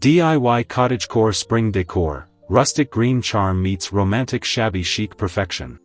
DIY cottagecore spring decor, rustic green charm meets romantic shabby chic perfection.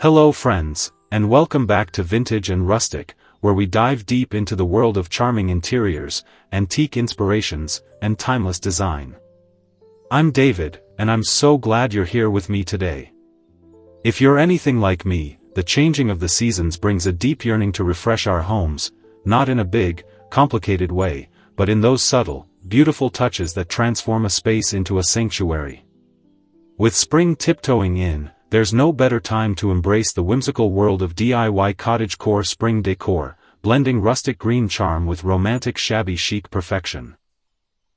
Hello friends, and welcome back to Vintage and Rustic, where we dive deep into the world of charming interiors, antique inspirations, and timeless design. I'm David, and I'm so glad you're here with me today. If you're anything like me, the changing of the seasons brings a deep yearning to refresh our homes, not in a big, complicated way, but in those subtle, beautiful touches that transform a space into a sanctuary. With spring tiptoeing in, there's no better time to embrace the whimsical world of DIY cottagecore spring decor, blending rustic green charm with romantic shabby chic perfection.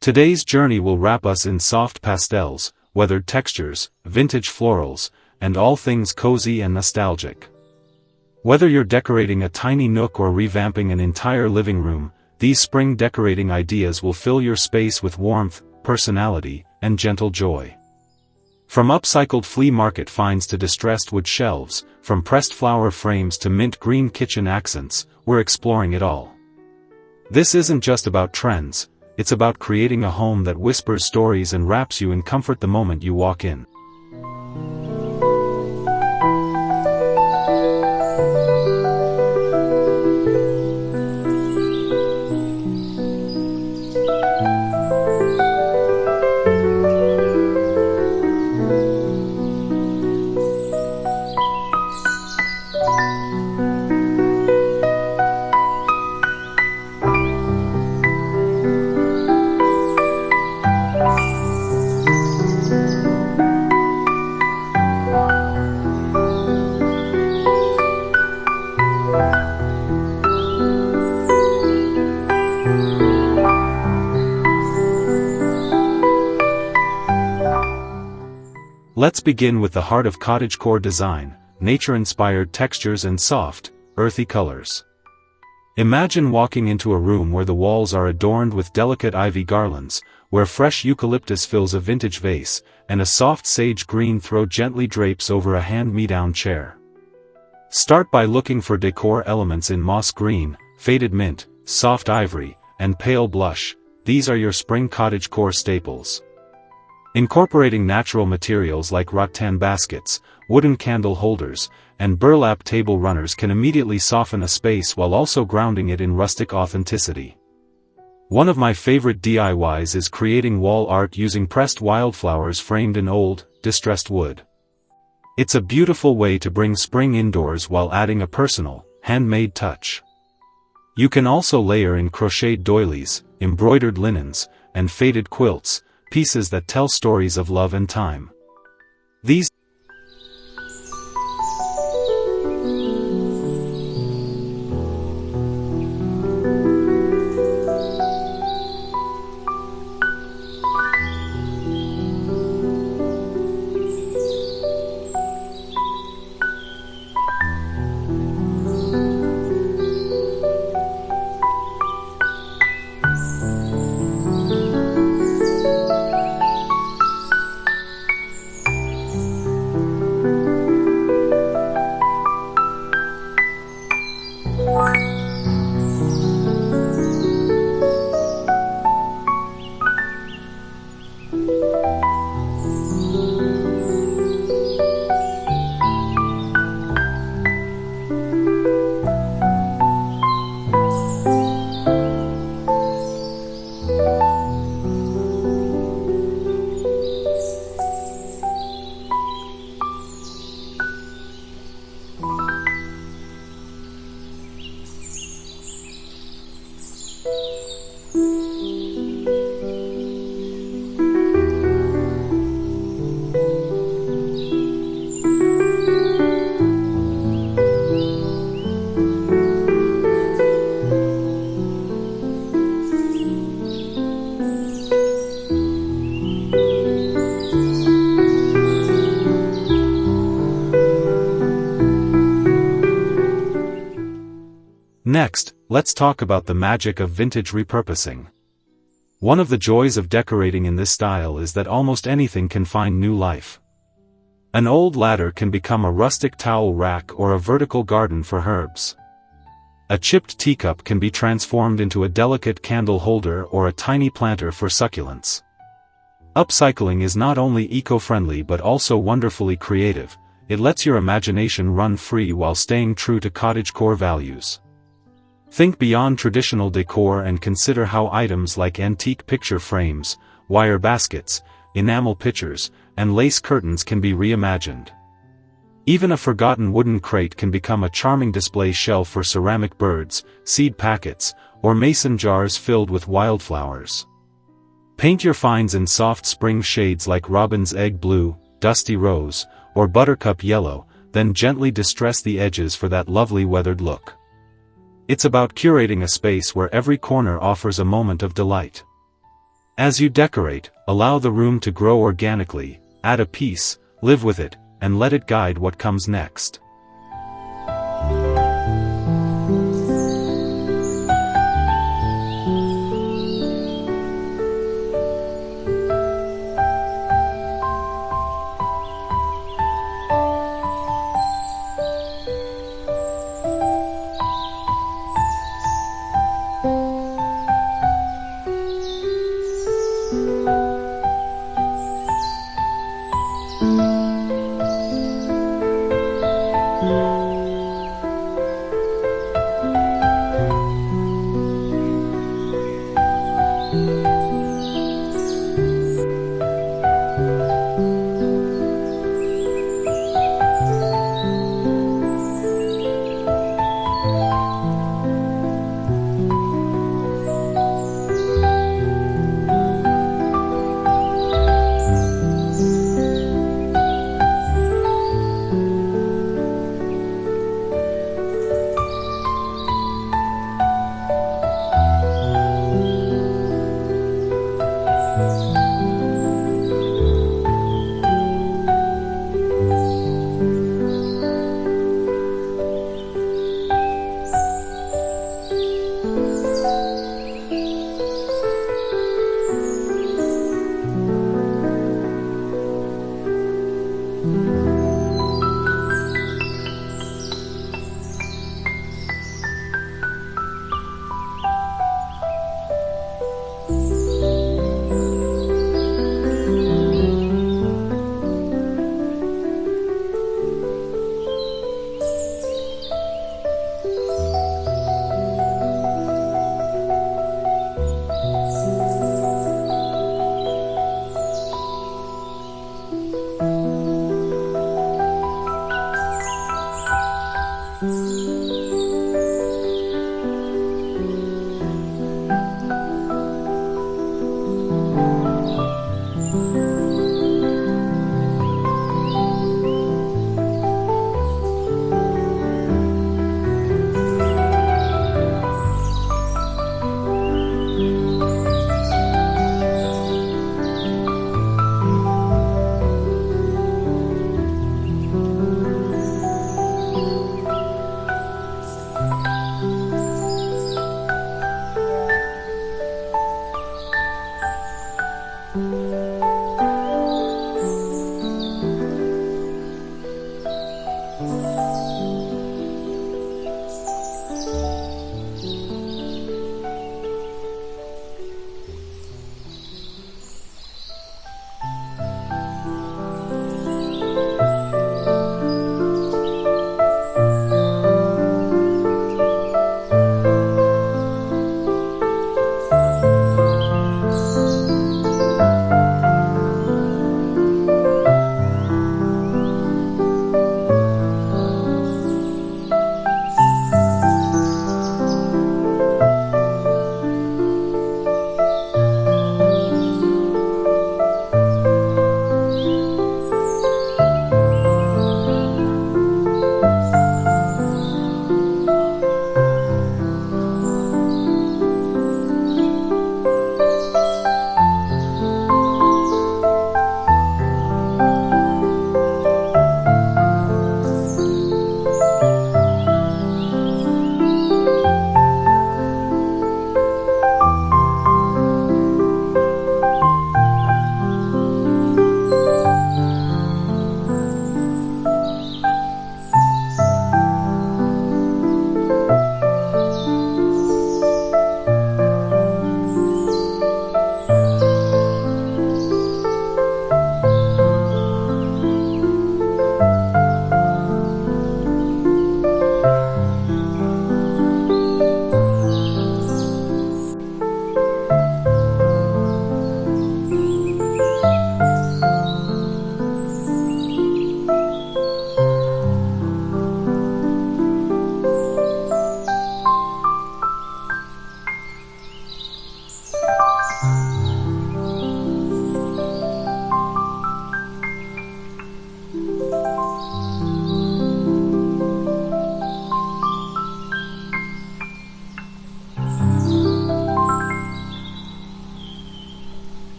Today's journey will wrap us in soft pastels, weathered textures, vintage florals, and all things cozy and nostalgic. Whether you're decorating a tiny nook or revamping an entire living room, these spring decorating ideas will fill your space with warmth, personality, and gentle joy. From upcycled flea market finds to distressed wood shelves, from pressed flower frames to mint green kitchen accents, we're exploring it all. This isn't just about trends, it's about creating a home that whispers stories and wraps you in comfort the moment you walk in. Let's begin with the heart of cottagecore design, nature-inspired textures and soft, earthy colors. Imagine walking into a room where the walls are adorned with delicate ivy garlands, where fresh eucalyptus fills a vintage vase, and a soft sage green throw gently drapes over a hand-me-down chair. Start by looking for decor elements in moss green, faded mint, soft ivory, and pale blush. These are your spring cottagecore staples. Incorporating natural materials like rattan baskets, wooden candle holders, and burlap table runners can immediately soften a space while also grounding it in rustic authenticity. One of my favorite DIYs is creating wall art using pressed wildflowers framed in old, distressed wood. It's a beautiful way to bring spring indoors while adding a personal, handmade touch. You can also layer in crocheted doilies, embroidered linens, and faded quilts, pieces that tell stories of love and time. These Next, let's talk about the magic of vintage repurposing. One of the joys of decorating in this style is that almost anything can find new life. An old ladder can become a rustic towel rack or a vertical garden for herbs. A chipped teacup can be transformed into a delicate candle holder or a tiny planter for succulents. Upcycling is not only eco-friendly but also wonderfully creative. It lets your imagination run free while staying true to cottagecore values. Think beyond traditional decor and consider how items like antique picture frames, wire baskets, enamel pitchers, and lace curtains can be reimagined. Even a forgotten wooden crate can become a charming display shelf for ceramic birds, seed packets, or mason jars filled with wildflowers. Paint your finds in soft spring shades like robin's egg blue, dusty rose, or buttercup yellow, then gently distress the edges for that lovely weathered look. It's about curating a space where every corner offers a moment of delight. As you decorate, allow the room to grow organically, add a piece, live with it, and let it guide what comes next.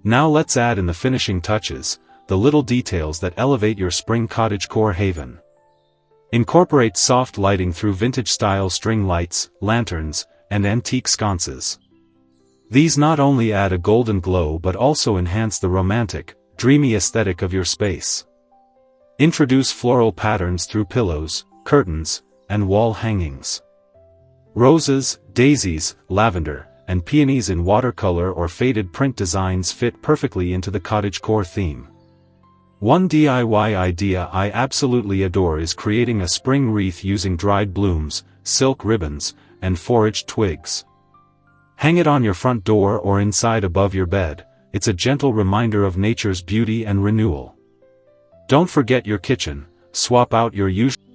Now let's add in the finishing touches, the little details that elevate your spring cottagecore haven. Incorporate soft lighting through vintage-style string lights, lanterns, and antique sconces. These not only add a golden glow but also enhance the romantic, dreamy aesthetic of your space. Introduce floral patterns through pillows, curtains, and wall hangings. Roses, daisies, lavender, and peonies in watercolor or faded print designs fit perfectly into the cottagecore theme. One DIY idea I absolutely adore is creating a spring wreath using dried blooms, silk ribbons, and foraged twigs. Hang it on your front door or inside above your bed. It's a gentle reminder of nature's beauty and renewal. Don't forget your kitchen. Swap out your usual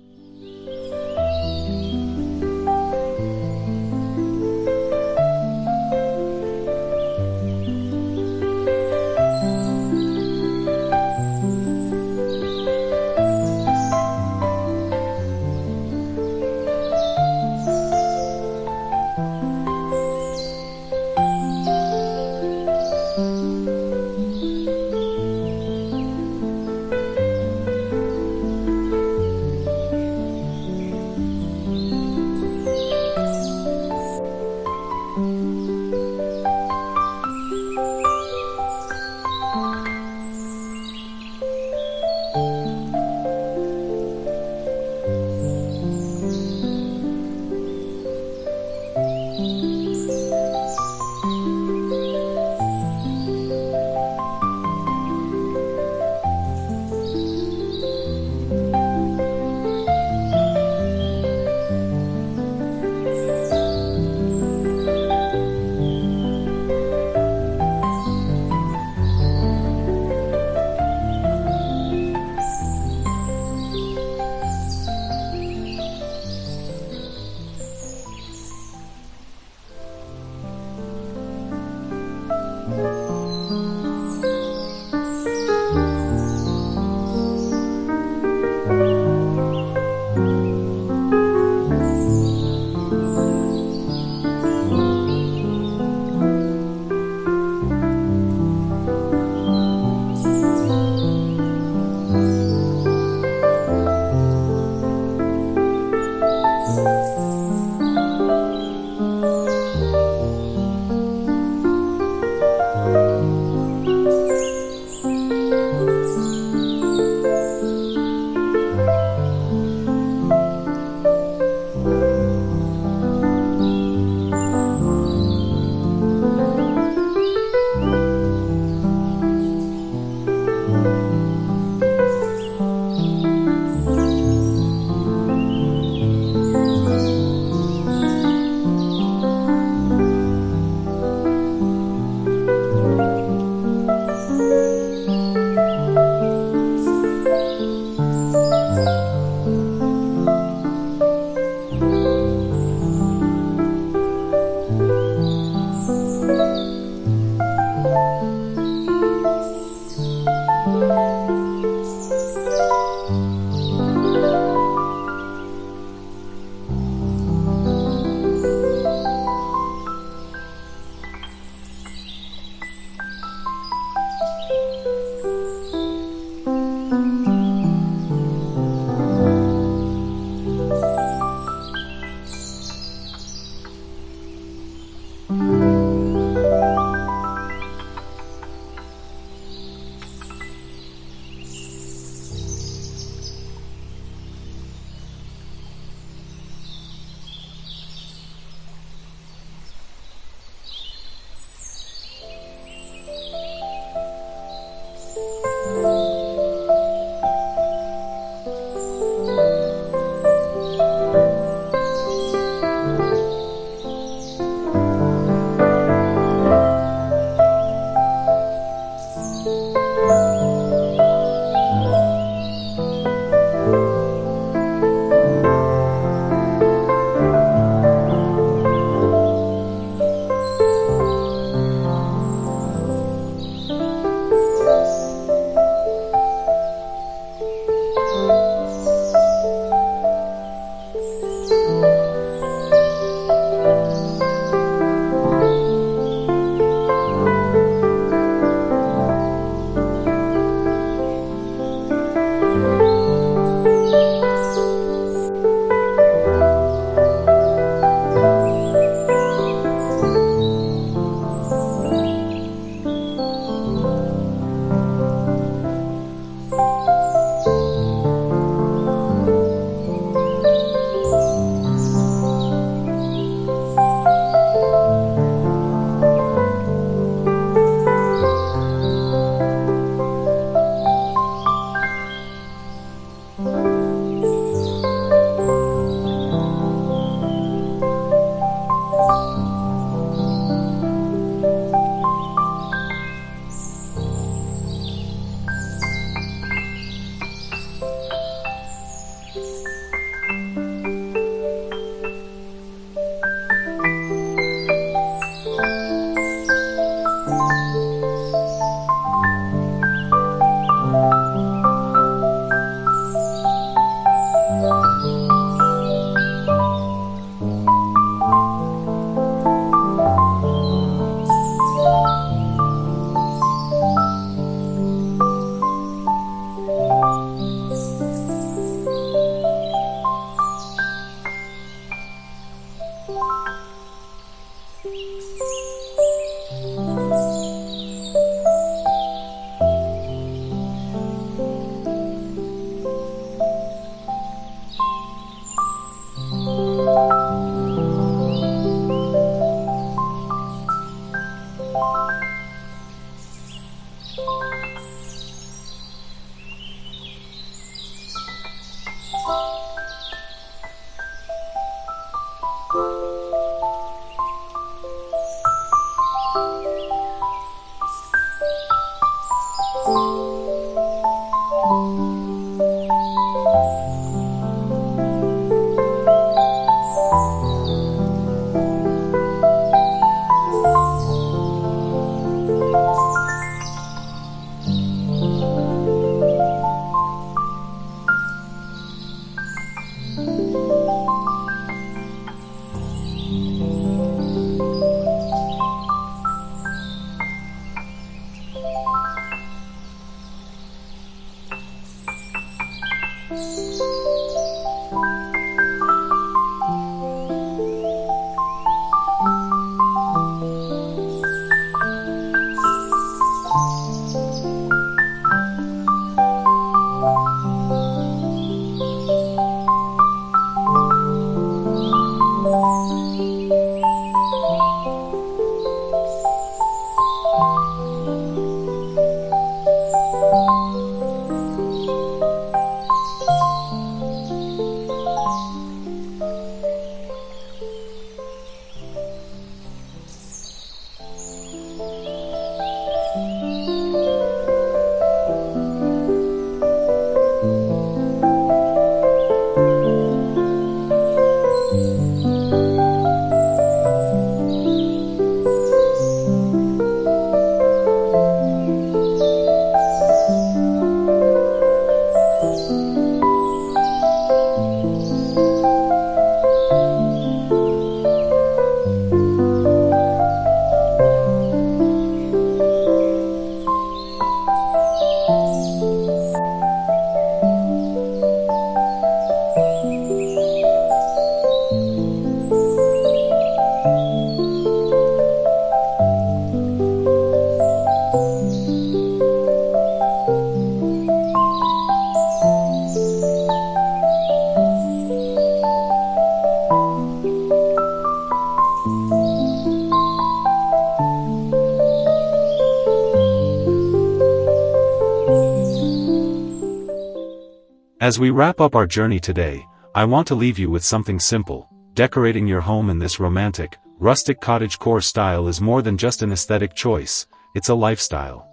As we wrap up our journey today, I want to leave you with something simple. Decorating your home in this romantic, rustic cottagecore style is more than just an aesthetic choice, it's a lifestyle.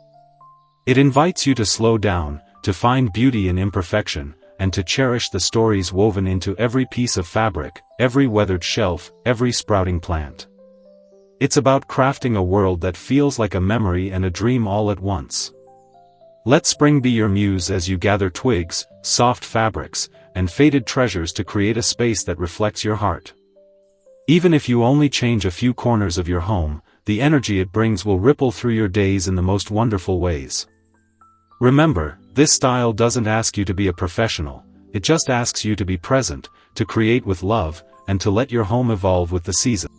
It invites you to slow down, to find beauty in imperfection, and to cherish the stories woven into every piece of fabric, every weathered shelf, every sprouting plant. It's about crafting a world that feels like a memory and a dream all at once. Let spring be your muse as you gather twigs, soft fabrics, and faded treasures to create a space that reflects your heart. Even if you only change a few corners of your home, the energy it brings will ripple through your days in the most wonderful ways. Remember, this style doesn't ask you to be a professional, it just asks you to be present, to create with love, and to let your home evolve with the seasons.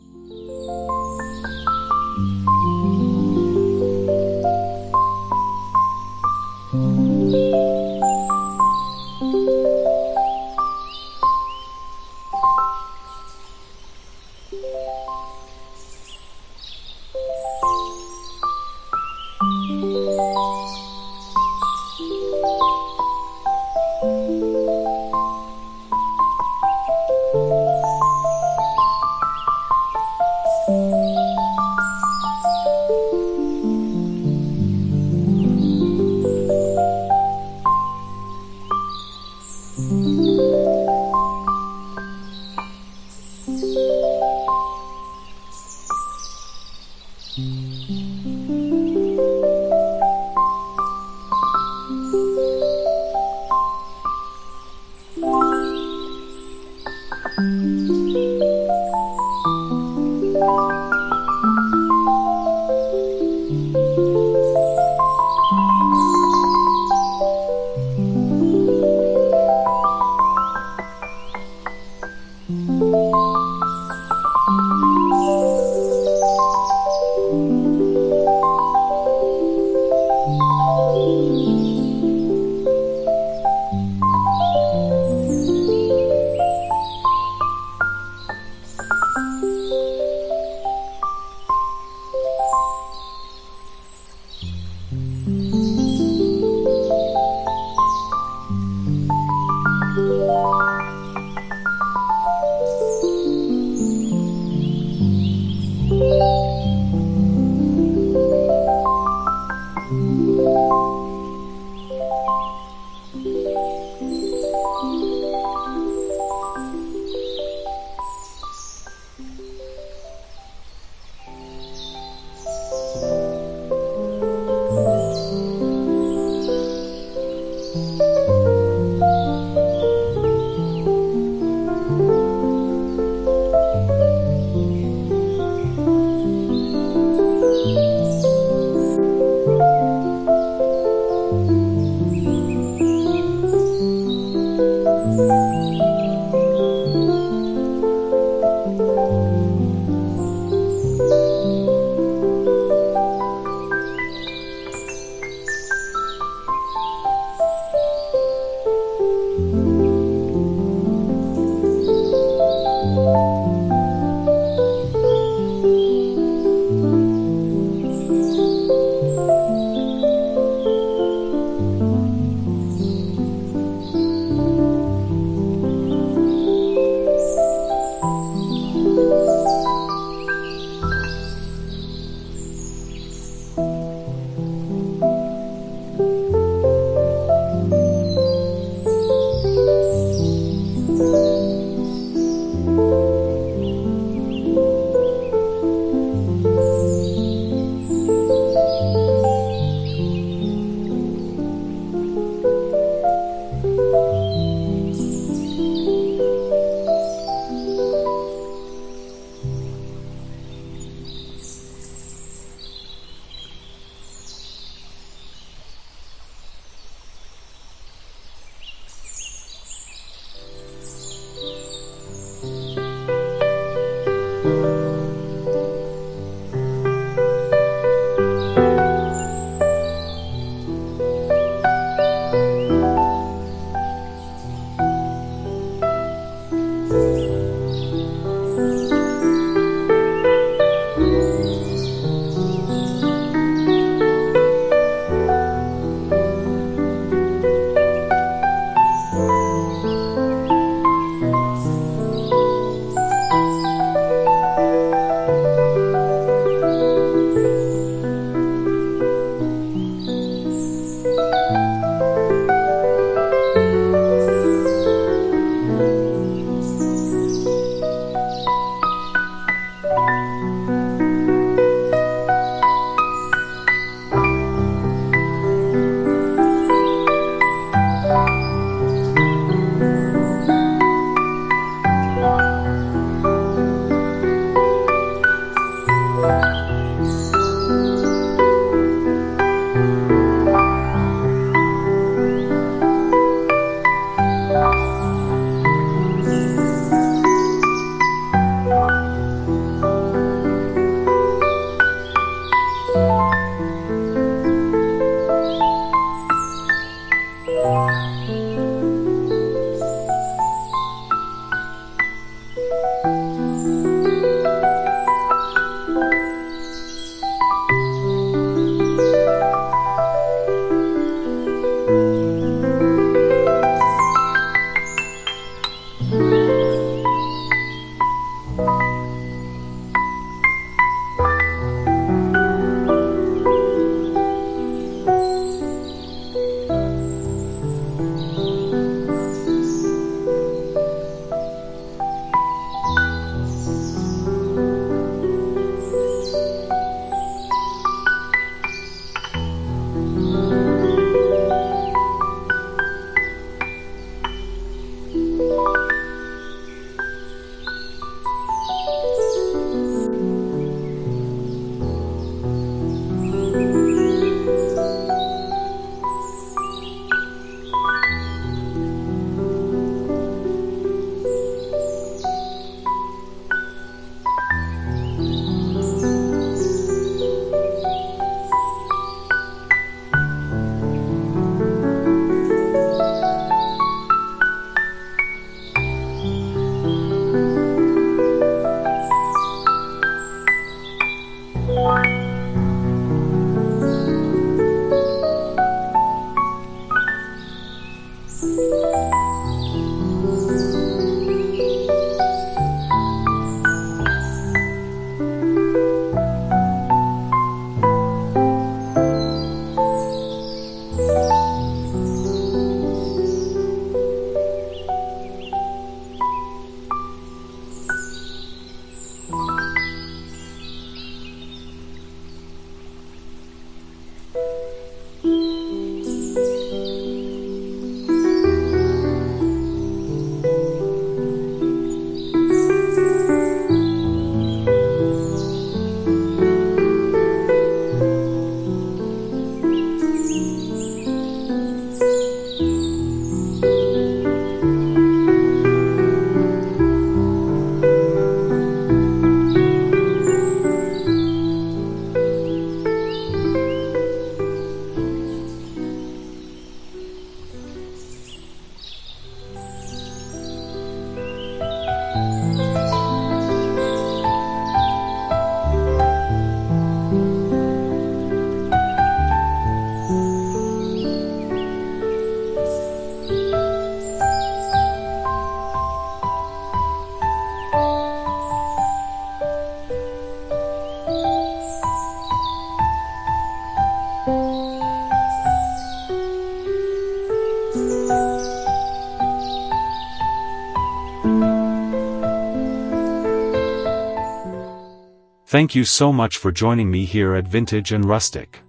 Thank you so much for joining me here at Vintage and Rustic.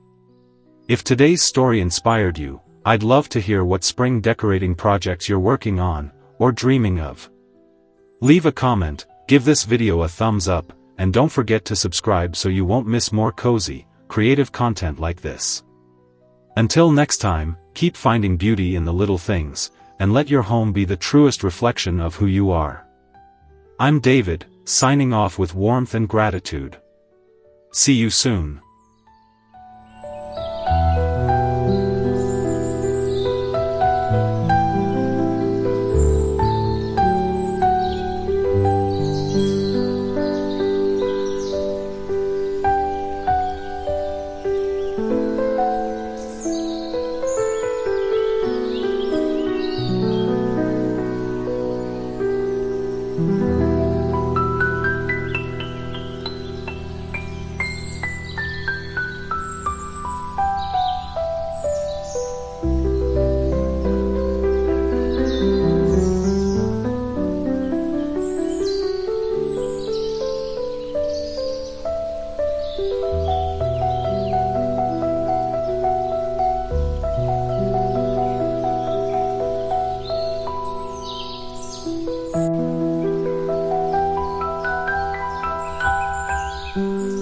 If today's story inspired you, I'd love to hear what spring decorating projects you're working on, or dreaming of. Leave a comment, give this video a thumbs up, and don't forget to subscribe so you won't miss more cozy, creative content like this. Until next time, keep finding beauty in the little things, and let your home be the truest reflection of who you are. I'm David, signing off with warmth and gratitude. See you soon. Thank you.